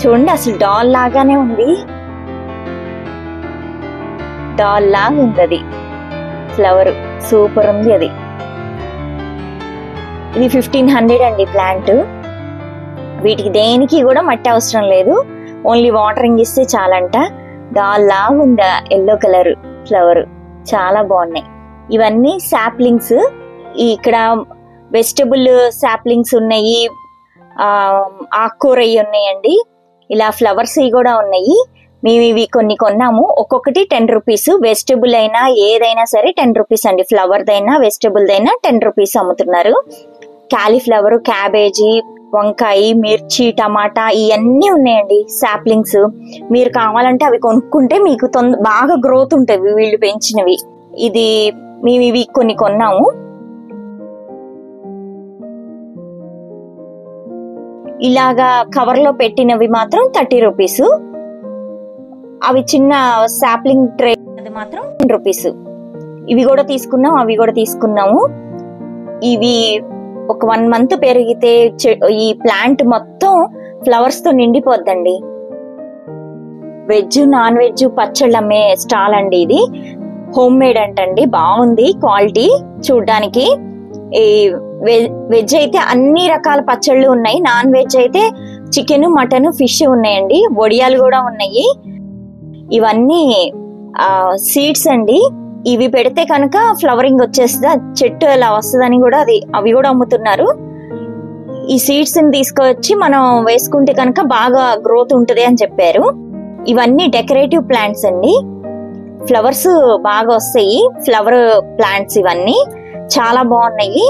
చూడండి, అసలు డాల్ లాగానే ఉంది. డాల్ లాగా ఉంది అది. ఫ్లవర్ సూపర్ ఉంది అది. ఇది 1500 అండి ప్లాంట్. వీటికి దేనికి కూడా మట్టి అవసరం లేదు, ఓన్లీ వాటరింగ్ ఇస్తే చాలంట. డాల్ లాగా ఉంది ఎల్లో కలర్ ఫ్లవర్. చాలా బాగున్నాయి. ఇవన్నీ సాప్లింగ్స్. ఇక్కడ వెజిటబుల్ సాప్లింగ్స్ ఉన్నాయి, ఆకుకూరవి ఉన్నాయండి. ఇలా ఫ్లవర్స్ కూడా ఉన్నాయి. మేము ఇవి కొన్ని కొన్నాము. ఒక్కొక్కటి 10 రూపీస్. వెజిటబుల్ అయినా ఏదైనా సరే 10 రూపీస్ అండి. ఫ్లవర్ దైనా వెజిటబుల్ దైనా 10 రూపీస్ అమ్ముతున్నారు. క్యాలీఫ్లవర్, క్యాబేజీ, వంకాయ, మిర్చి, టమాటా ఇవన్నీ ఉన్నాయండి సాప్లింగ్స్. మీరు కావాలంటే అవి కొనుక్కుంటే మీకు బాగా గ్రోత్ ఉంటాయి వీళ్ళు పెంచినవి. ఇది మేము ఇవి కొన్ని కొన్నాము. ఇలాగా కవర్ లో పెట్టినవి మాత్రం 30 రూపీస్. అవి చిన్న సాప్లింగ్ ట్రే అది మాత్రం 10 రూపీస్. ఇవి కూడా తీసుకున్నాం, అవి కూడా తీసుకున్నాము. ఇవి ఒక 1 మంత్ పెరిగితే ఈ ప్లాంట్ మొత్తం ఫ్లవర్స్ తో నిండిపోద్దండి. వెజ్ నాన్ వెజ్ పచ్చళ్ళు అమ్మే స్టాల్ అండి ఇది. హోమ్ మేడ్ అంటండి, బాగుంది క్వాలిటీ చూడ్డానికి. ఈ వెజ్ అయితే అన్ని రకాల పచ్చళ్ళు ఉన్నాయి, నాన్ వెజ్ అయితే చికెన్ మటన్ ఫిష్ ఉన్నాయండి, వడియాలు కూడా ఉన్నాయి. ఇవన్నీ సీడ్స్ అండి. ఇవి పెడితే కనుక ఫ్లవరింగ్ వచ్చేస్తుంది, చెట్టు ఎలా వస్తుందని కూడా అవి కూడా అమ్ముతున్నారు. ఈ సీడ్స్ ని తీసుకొచ్చి మనం వేసుకుంటే కనుక బాగా గ్రోత్ ఉంటది అని చెప్పారు. ఇవన్నీ డెకరేటివ్ ప్లాంట్స్ అండి, ఫ్లవర్స్ బాగా వస్తాయి. ఫ్లవర్ ప్లాంట్స్ ఇవన్నీ చాలా బాగున్నాయి.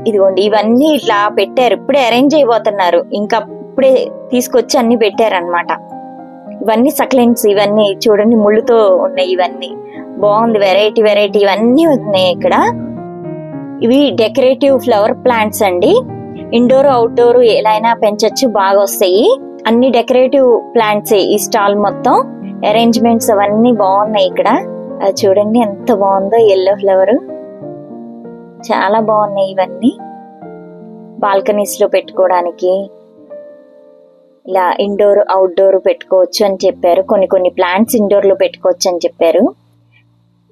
ఇదిగోండి ఇవన్నీ ఇట్లా పెట్టారు, ఇప్పుడే అరేంజ్ అయిపోతున్నారు, ఇంకా ఇప్పుడే తీసుకొచ్చి అన్ని పెట్టారనమాట. ఇవన్నీ సక్లెంట్స్, ఇవన్నీ చూడండి ముళ్ళుతో ఉన్నాయి. ఇవన్నీ బాగుంది, వెరైటీ వెరైటీ ఇవన్నీ ఉన్నాయి ఇక్కడ. ఇవి డెకరేటివ్ ఫ్లవర్ ప్లాంట్స్ అండి, ఇండోర్ అవుట్డోర్ ఎలా అయినా పెంచొచ్చు, బాగా వస్తాయి. అన్ని డెకరేటివ్ ప్లాంట్స్ ఈ స్టాల్ మొత్తం. అరేంజ్మెంట్స్ అవన్నీ బాగున్నాయి ఇక్కడ. చూడండి ఎంత బాగుందో, ఎల్లో ఫ్లవర్ చాలా బాగున్నాయి. ఇవన్నీ బాల్కనీస్ లో పెట్టుకోవడానికి, ఇలా ఇండోర్ అవుట్డోర్ పెట్టుకోవచ్చు అని చెప్పారు. కొన్ని ప్లాంట్స్ ఇండోర్ లో పెట్టుకోవచ్చు అని చెప్పారు.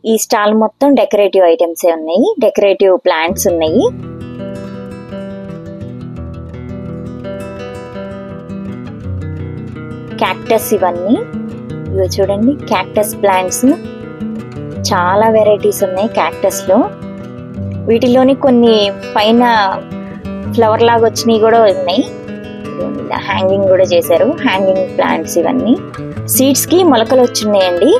ఈ స్టాల్ మొత్తం డెకరేటివ్ ఐటమ్స్ ఉన్నాయి, డెకరేటివ్ ప్లాంట్స్ ఉన్నాయి. క్యాక్టస్ ఇవన్నీ, ఇవి చూడండి క్యాక్టస్ ప్లాంట్స్ చాలా వెరైటీస్ ఉన్నాయి క్యాక్టస్ లో. వీటిలోని కొన్ని పైన ఫ్లవర్ లాగా వచ్చినాయి కూడా ఉన్నాయి. హ్యాంగింగ్ కూడా చేశారు, హ్యాంగింగ్ ప్లాంట్స్ ఇవన్నీ. సీడ్స్ కి మొలకలు వచ్చినాయండి.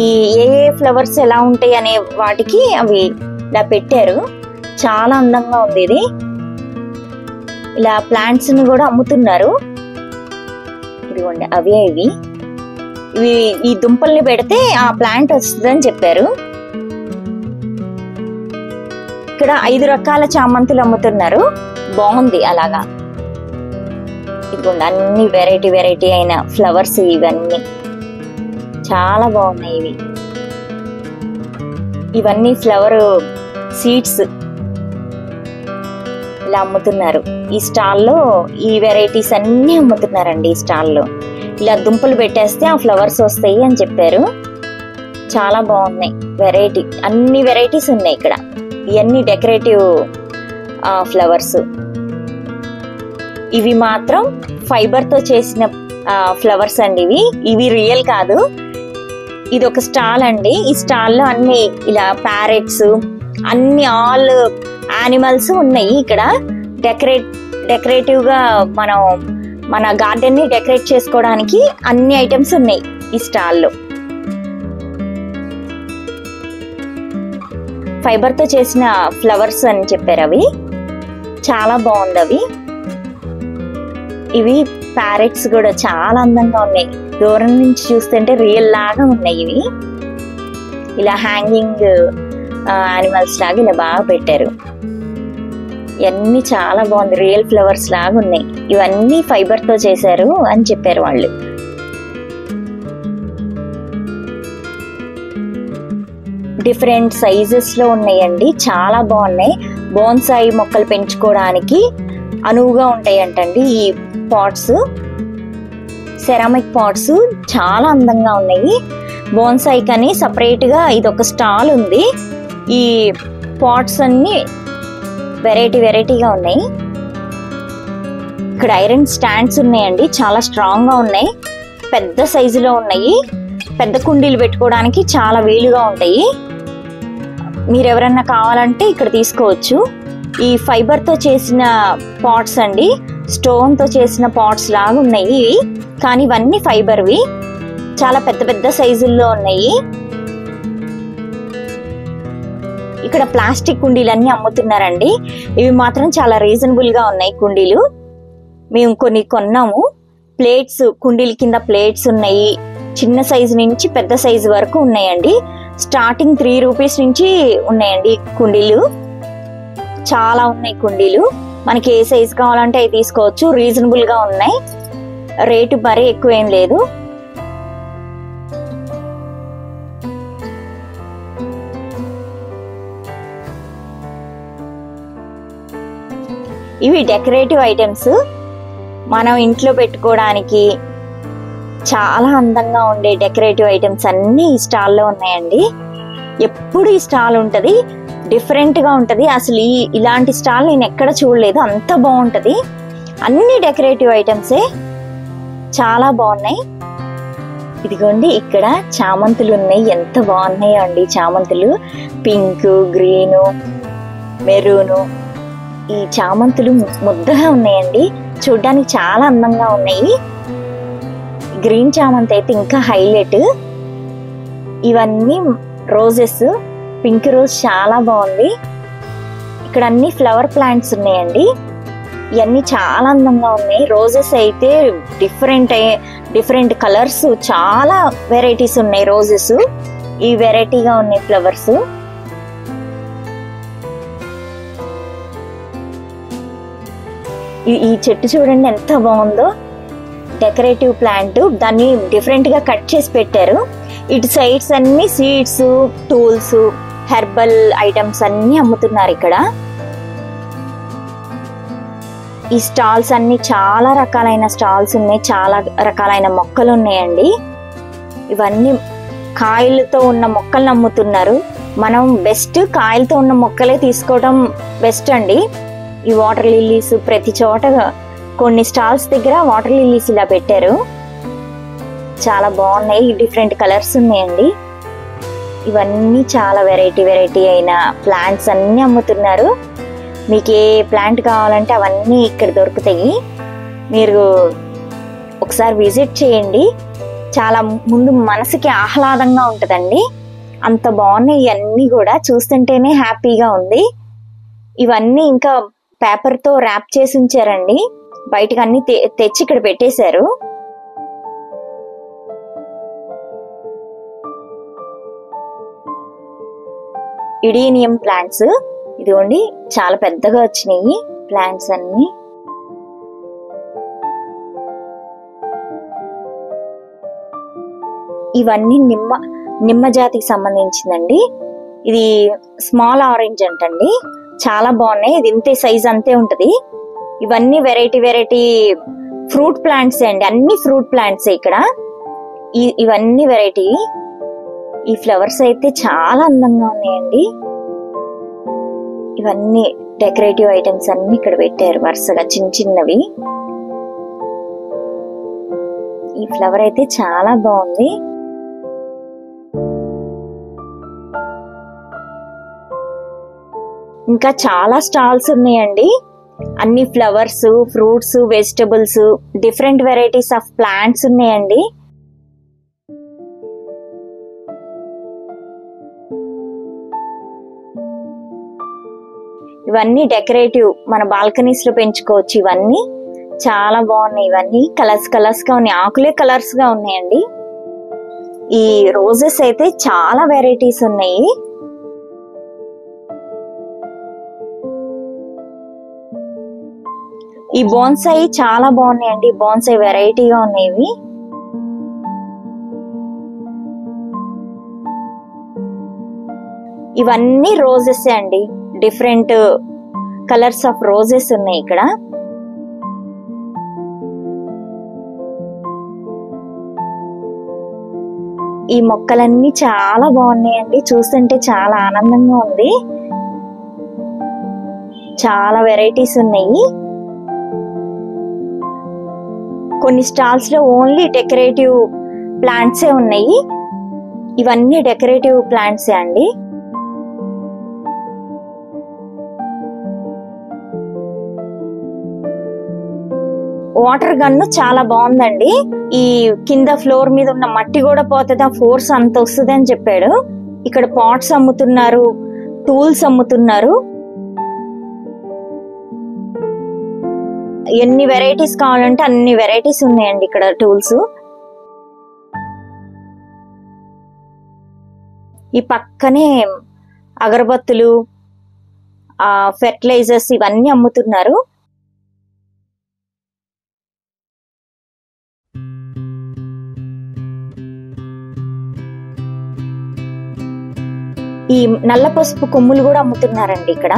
ఈ ఏ ఫ్లవర్స్ ఎలా ఉంటాయి అనే వాటికి అవి ఇలా పెట్టారు, చాలా అందంగా ఉంది ఇది. ఇలా ప్లాంట్స్ ని కూడా అమ్ముతున్నారు. ఇదిగోండి అవే ఇవి ఈ దుంపల్ని పెడితే ఆ ప్లాంట్ వస్తుందని చెప్పారు. ఇక్కడ 5 రకాల చామంతులు అమ్ముతున్నారు, బాగుంది అలాగా. ఇదిగోండి అన్ని వెరైటీ వెరైటీ అయిన ఫ్లవర్స్ ఇవన్నీ చాలా బాగున్నాయి. ఇవన్నీ ఫ్లవర్ సీడ్స్ ఇలా అమ్ముతున్నారు. ఈ స్టాల్లో ఈ వెరైటీస్ అన్ని అమ్ముతున్నారండి. ఈ స్టాల్లో ఇలా దుంపలు పెట్టేస్తే ఆ ఫ్లవర్స్ వస్తాయి అని చెప్పారు. చాలా బాగున్నాయి, వెరైటీ అన్ని వెరైటీస్ ఉన్నాయి ఇక్కడ. ఇవన్నీ డెకరేటివ్ ఫ్లవర్స్. ఇవి మాత్రం ఫైబర్ తో చేసిన ఫ్లవర్స్ అండి. ఇవి రియల్ కాదు. ఇది ఒక స్టాల్ అండి. ఈ స్టాల్లో అన్ని ఇలా ప్యారెట్స్, అన్ని ఆల్ యానిమల్స్ ఉన్నాయి ఇక్కడ. డెకరేటివ్ గా మనం మన గార్డెన్ ని డెకరేట్ చేసుకోవడానికి అన్ని ఐటమ్స్ ఉన్నాయి ఈ స్టాల్లో. ఫైబర్ తో చేసిన ఫ్లవర్స్ అని చెప్పారు. అవి చాలా బాగుంది. అవి ఇవి ప్యారెట్స్ కూడా చాలా అందంగా ఉన్నాయి, దూరం నుంచి చూస్తుంటే రియల్ లాగా ఉన్నాయి. ఇవి ఇలా హ్యాంగింగ్ యానిమల్స్ లాగా ఇలా బాగా పెట్టారు. ఇవన్నీ చాలా బాగుంది, రియల్ ఫ్లవర్స్ లాగా ఉన్నాయి. ఇవన్నీ ఫైబర్ తో చేశారు అని చెప్పారు వాళ్ళు. డిఫరెంట్ సైజెస్ లో ఉన్నాయండి, చాలా బాగున్నాయి. బోన్సాయి మొక్కలు పెంచుకోవడానికి అనువుగా ఉంటాయంటండి ఈ పాట్స్. సెరామిక్ పాట్స్ చాలా అందంగా ఉన్నాయి. బోన్సాయి కని సపరేట్ గా ఇదొక స్టాల్ ఉంది. ఈ పాట్స్ అన్ని వెరైటీ వెరైటీగా ఉన్నాయి. ఇక్కడ ఐరన్ స్టాండ్స్ ఉన్నాయండి, చాలా స్ట్రాంగ్ గా ఉన్నాయి, పెద్ద సైజులో ఉన్నాయి. పెద్ద కుండీలు పెట్టుకోవడానికి చాలా వీలుగా ఉంటాయి. మీరు ఎవరన్నా కావాలంటే ఇక్కడ తీసుకోవచ్చు. ఈ ఫైబర్ తో చేసిన పాట్స్ అండి, స్టోన్ తో చేసిన పాట్స్ లాగా ఉన్నాయి కానీ ఇవన్నీ ఫైబర్వి. చాలా పెద్ద పెద్ద సైజుల్లో ఉన్నాయి. ఇక్కడ ప్లాస్టిక్ కుండీలన్నీ అమ్ముతున్నారండి. ఇవి మాత్రం చాలా రీజనబుల్ గా ఉన్నాయి కుండీలు. మేము కొన్ని కొన్నాము. ప్లేట్స్, కుండీల కింద ప్లేట్స్ ఉన్నాయి. చిన్న సైజు నుంచి పెద్ద సైజు వరకు ఉన్నాయండి. స్టార్టింగ్ 3 రూపీస్ నుంచి ఉన్నాయండి కుండీలు. చాలా ఉన్నాయి కుండీలు. మనకి ఏ సైజ్ కావాలంటే అవి తీసుకోవచ్చు. రీజనబుల్ గా ఉన్నాయి, రేటు మరీ ఎక్కువ ఏం లేదు. ఇవి డెకరేటివ్ ఐటమ్స్, మనం ఇంట్లో పెట్టుకోవడానికి చాలా అందంగా ఉండే డెకరేటివ్ ఐటమ్స్ అన్ని ఈ స్టాల్లో ఉన్నాయండి. ఎప్పుడు ఈ స్టాల్ ఉంటది, డిఫరెంట్ గా ఉంటది. అసలు ఇలాంటి స్టాల్ నేను ఎక్కడ చూడలేదు, అంత బాగుంటది. అన్ని డెకరేటివ్ ఐటమ్సే చాలా బాగున్నాయి. ఇదిగోండి ఇక్కడ చామంతులు ఉన్నాయి, ఎంత బాగున్నాయో అండి చామంతులు. Pink, green, maroon. ఈ చామంతులు ముద్దగా ఉన్నాయండి, చూడ్డానికి చాలా అందంగా ఉన్నాయి. గ్రీన్ చామంతి అయితే ఇంకా హైలైట్. ఇవన్నీ రోజెస్, పింక్ రోజ్ చాలా బాగుంది. ఇక్కడ అన్ని ఫ్లవర్ ప్లాంట్స్ ఉన్నాయండి, ఇవన్నీ చాలా అందంగా ఉన్నాయి. రోజెస్ అయితే డిఫరెంట్ కలర్స్, చాలా వెరైటీస్ ఉన్నాయి రోజెస్. ఈ వెరైటీగా ఉన్నాయి ఫ్లవర్స్. ఈ చెట్టు చూడండి ఎంత బాగుందో, డెకరేటివ్ ప్లాంట్. దాన్ని డిఫరెంట్ గా కట్ చేసి పెట్టారు. ఇటు సైడ్స్ అన్ని సీడ్స్, టూల్స్, హెర్బల్ ఐటమ్స్ అన్ని అమ్ముతున్నారు ఇక్కడ. ఈ స్టాల్స్ అన్ని చాలా రకాలైన స్టాల్స్ ఉన్నాయి, చాలా రకాలైన మొక్కలు ఉన్నాయండి. ఇవన్నీ కాయలతో ఉన్న మొక్కలను అమ్ముతున్నారు. మనం బెస్ట్ కాయలతో ఉన్న మొక్కలే తీసుకోవడం బెస్ట్ అండి. ఈ వాటర్ లిల్లీస్ ప్రతి చోట, కొన్ని స్టాల్స్ దగ్గర వాటర్ లిల్లీస్ ఇలా పెట్టారు, చాలా బాగున్నాయి. డిఫరెంట్ కలర్స్ ఉన్నాయండి. ఇవన్నీ చాలా వెరైటీ అయిన ప్లాంట్స్ అన్ని అమ్ముతున్నారు. మీకు ఏ ప్లాంట్ కావాలంటే అవన్నీ ఇక్కడ దొరుకుతాయి. మీరు ఒకసారి విజిట్ చేయండి, చాలా ముందు మనసుకి ఆహ్లాదంగా ఉంటుందండి. అంత బాగున్నాయి ఇవన్నీ కూడా, చూస్తుంటేనే హ్యాపీగా ఉంది. ఇవన్నీ ఇంకా పేపర్ తో ర్యాప్ చేసి ఉంచారండి, బయటకు అన్ని తెచ్చి ఇక్కడ పెట్టేశారు. ఇడీనియం ప్లాంట్స్, ఇదిగోండి చాలా పెద్దగా వచ్చినాయి ప్లాంట్స్ అన్ని. ఇవన్నీ నిమ్మ జాతికి సంబంధించిందండి. ఇది స్మాల్ ఆరెంజ్ అంటండి, చాలా బాగున్నాయి. ఇది ఇంతే సైజ్ అంతే ఉంటది. ఇవన్నీ వెరైటీ ఫ్రూట్ ప్లాంట్స్ అండి, అన్ని ఫ్రూట్ ప్లాంట్స్ ఇక్కడ. ఇవన్నీ వెరైటీ. ఈ ఫ్లవర్స్ అయితే చాలా అందంగా ఉన్నాయండి. ఇవన్నీ డెకరేటివ్ ఐటమ్స్ అన్ని ఇక్కడ పెట్టారు వరుసగా చిన్నవి. ఈ ఫ్లవర్ అయితే చాలా బాగుంది. ఇంకా చాలా స్టాల్స్ ఉన్నాయండి, అన్ని flowers, fruits, vegetables, different varieties of plants ఉన్నాయండి. ఇవన్నీ డెకరేటివ్, మన బాల్కనీస్ లో పెంచుకోవచ్చు. ఇవన్నీ చాలా బాగున్నాయి. ఇవన్నీ కలర్స్ గా ఉన్నాయి, ఆకులే కలర్స్ గా ఉన్నాయండి. ఈ రోజెస్ అయితే చాలా వెరైటీస్ ఉన్నాయి. ఈ బోన్సాయి చాలా బాగున్నాయండి, బోన్సాయి వెరైటీగా ఉన్నాయి. ఇవన్నీ రోజెస్ అండి, డిఫరెంట్ కలర్స్ ఆఫ్ రోజెస్ ఉన్నాయి ఇక్కడ. ఈ మొక్కలన్నీ చాలా బాగున్నాయండి, చూస్తుంటే చాలా ఆనందంగా ఉంది. చాలా వెరైటీస్ ఉన్నాయి. కొన్ని స్టాల్స్ లో ఓన్లీ డెకరేటివ్ ప్లాంట్సే ఉన్నాయి. ఇవన్నీ డెకరేటివ్ ప్లాంట్సే అండి. వాటర్ గన్ను చాలా బాగుందండి. ఈ కింద ఫ్లోర్ మీద ఉన్న మట్టి కూడా పోతుంది, ఆ ఫోర్స్ అంత వస్తుంది అని చెప్పాడు. ఇక్కడ పాట్స్ అమ్ముతున్నారు, టూల్స్ అమ్ముతున్నారు. ఎన్ని వెరైటీస్ కావాలంటే అన్ని వెరైటీస్ ఉన్నాయండి ఇక్కడ టూల్స్. ఈ పక్కనే అగరబత్తులు, ఫెర్టిలైజర్స్ ఇవన్నీ అమ్ముతున్నారు. ఈ నల్ల పసుపు కొమ్ములు కూడా అమ్ముతున్నారండి ఇక్కడ.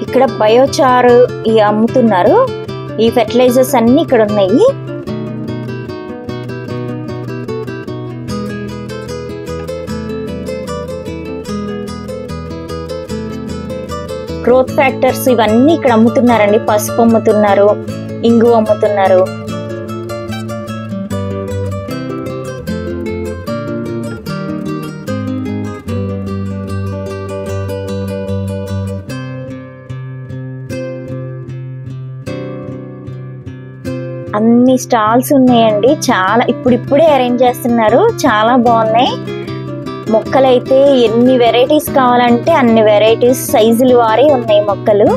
ఇక్కడ బయోచార్ ఇవి అమ్ముతున్నారు. ఈ ఫెర్టిలైజర్స్ అన్ని ఇక్కడ ఉన్నాయి. గ్రోత్ ఫ్యాక్టర్స్ ఇవన్నీ ఇక్కడ అమ్ముతున్నారండి. పసుపు అమ్ముతున్నారు, ఇంగు అమ్ముతున్నారు. అన్ని స్టాల్స్ ఉన్నాయండి. చాలా ఇప్పుడిప్పుడే అరేంజ్ చేస్తున్నారు. చాలా బాగున్నాయి. మొక్కలైతే ఎన్ని వెరైటీస్ కావాలంటే అన్ని వెరైటీస్, సైజులు వారి ఉన్నాయి మొక్కలు.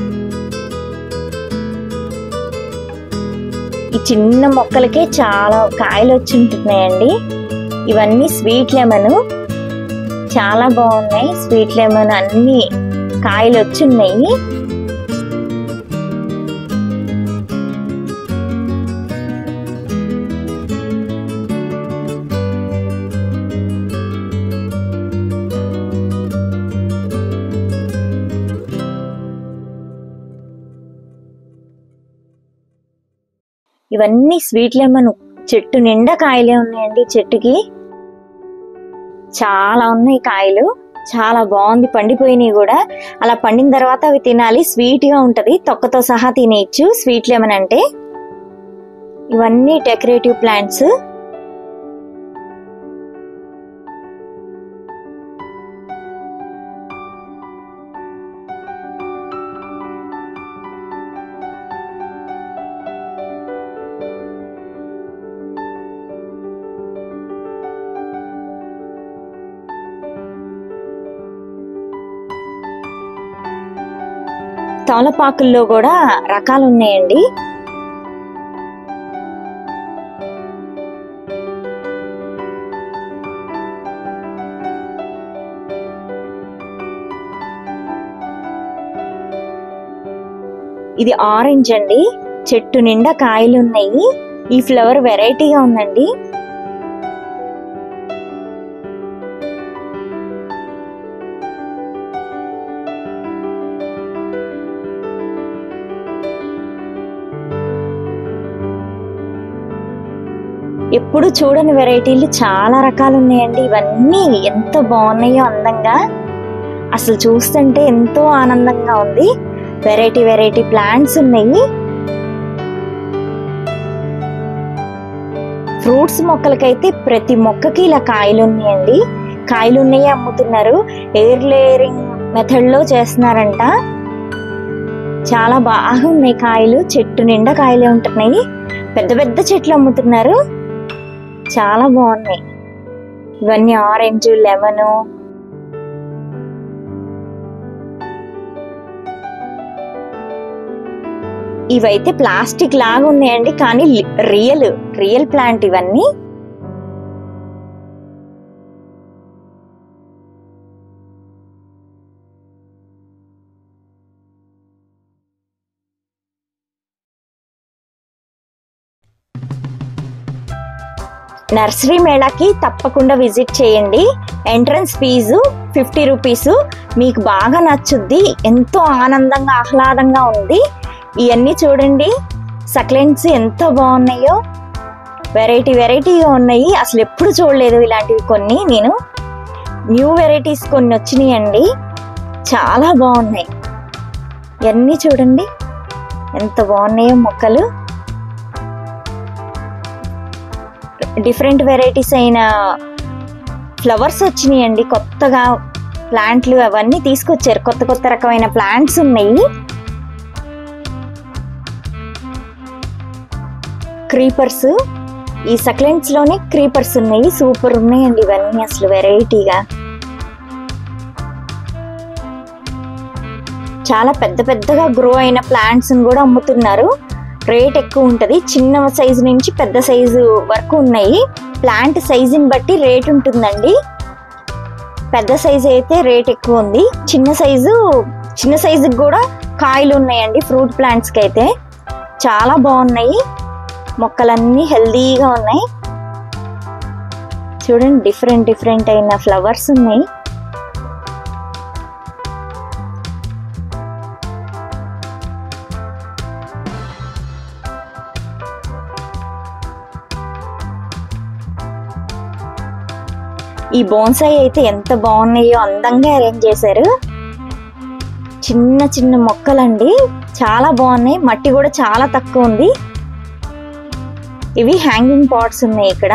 ఈ చిన్న మొక్కలకే చాలా కాయలు వచ్చి ఉంటున్నాయండి. ఇవన్నీ స్వీట్ లెమన్, చాలా బాగున్నాయి. స్వీట్ లెమన్ అన్ని కాయలు వచ్చి ఉన్నాయి. ఇవన్నీ స్వీట్ లెమన్. చెట్టు నిండా కాయలే ఉన్నాయండి. చెట్టుకి చాలా ఉన్నాయి కాయలు. చాలా బాగుంది. పండిపోయినాయి కూడా. అలా పండిన తర్వాత అవి తినాలి. స్వీట్ గా ఉంటది. తొక్కతో సహా తినేయచ్చు స్వీట్ లెమన్ అంటే. ఇవన్నీ డెకరేటివ్ ప్లాంట్స్. తమలపాకుల్లో కూడా రకాలు ఉన్నాయండి. ఇది ఆరెంజ్ అండి. చెట్టు నిండా కాయలు ఉన్నాయి. ఈ ఫ్లవర్ వెరైటీగా ఉందండి. ఎప్పుడు చూడని వెరైటీలు చాలా రకాలు ఉన్నాయండి. ఇవన్నీ ఎంత బాగున్నాయో అందంగా. అసలు చూస్తుంటే ఎంతో ఆనందంగా ఉంది. వెరైటీ వెరైటీ ప్లాంట్స్ ఉన్నాయి. ఫ్రూట్స్ మొక్కలకైతే ప్రతి మొక్కకి ఇలా కాయలు ఉన్నాయండి. కాయలు ఉన్నాయి అమ్ముతున్నారు. ఎయిర్ లేయరింగ్ మెథడ్ లో చేస్తున్నారంట. చాలా బాగా ఉన్నాయి కాయలు. చెట్టు నిండా కాయలే ఉంటున్నాయి. పెద్ద పెద్ద చెట్లు అమ్ముతున్నారు. చాలా బాగున్నాయి. ఇవన్నీ ఆరెంజ్, లెమన్. ఇవైతే ప్లాస్టిక్ లాగా ఉన్నాయండి, కానీ రియల్ ప్లాంట్ ఇవన్నీ. నర్సరీ మేళాకి తప్పకుండా విజిట్ చేయండి. Entrance fee 50 rupees. మీకు బాగా నచ్చుద్ది. ఎంతో ఆనందంగా ఆహ్లాదంగా ఉంది. ఇవన్నీ చూడండి. సక్లెంట్స్ ఎంత బాగున్నాయో. వెరైటీగా ఉన్నాయి. అసలు ఎప్పుడు చూడలేదు ఇలాంటివి. కొన్ని నేను న్యూ వెరైటీస్ కొన్ని వచ్చినాయండి. చాలా బాగున్నాయి. ఇవన్నీ చూడండి ఎంత బాగున్నాయో మొక్కలు. డిఫరెంట్ వెరైటీస్ అయిన ఫ్లవర్స్ వచ్చినాయండి. కొత్తగా ప్లాంట్లు అవన్నీ తీసుకొచ్చారు. కొత్త రకమైన ప్లాంట్స్ ఉన్నాయి. క్రీపర్స్. ఈ సక్లెంట్స్ లోనే క్రీపర్స్ ఉన్నాయి. సూపర్ ఉన్నాయండి ఇవన్నీ అసలు వెరైటీగా. చాలా పెద్దగా గ్రో అయిన ప్లాంట్స్ కూడా అమ్ముతున్నారు. రేట్ ఎక్కువ ఉంటది. చిన్న సైజు నుంచి పెద్ద సైజు వరకు ఉన్నాయి. ప్లాంట్ సైజుని బట్టి రేట్ ఉంటుందండి. పెద్ద సైజు అయితే రేట్ ఎక్కువ ఉంది. చిన్న సైజుకి కూడా కాయలు ఉన్నాయండి. ఫ్రూట్ ప్లాంట్స్ కి అయితే చాలా బాగున్నాయి. మొక్కలన్నీ హెల్దీగా ఉన్నాయి. చూడండి డిఫరెంట్ డిఫరెంట్ అయిన ఫ్లవర్స్ ఉన్నాయి. ఈ బోన్సాయి అయితే ఎంత బాగున్నాయో, అందంగా అరేంజ్ చేశారు. చిన్న చిన్న మొక్కలండి, చాలా బాగున్నాయి. మట్టి కూడా చాలా తక్కువ ఉంది. ఇవి హ్యాంగింగ్ పాట్స్ ఉన్నాయి ఇక్కడ.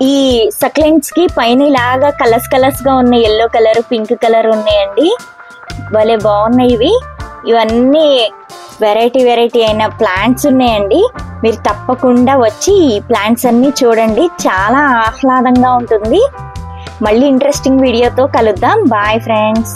ఈ సక్లెంట్స్ కి పైన ఇలాగా కలర్స్ గా ఉన్నాయి. ఎల్లో కలర్, పింక్ కలర్ ఉన్నాయండి. భలే బాగున్నాయి ఇవి. ఇవన్నీ వెరైటీ అయిన ప్లాంట్స్ ఉన్నాయండి. మీరు తప్పకుండా వచ్చి ఈ ప్లాంట్స్ అన్ని చూడండి, చాలా ఆహ్లాదంగా ఉంటుంది. మళ్ళీ ఇంట్రెస్టింగ్ వీడియోతో కలుద్దాం. Bye friends.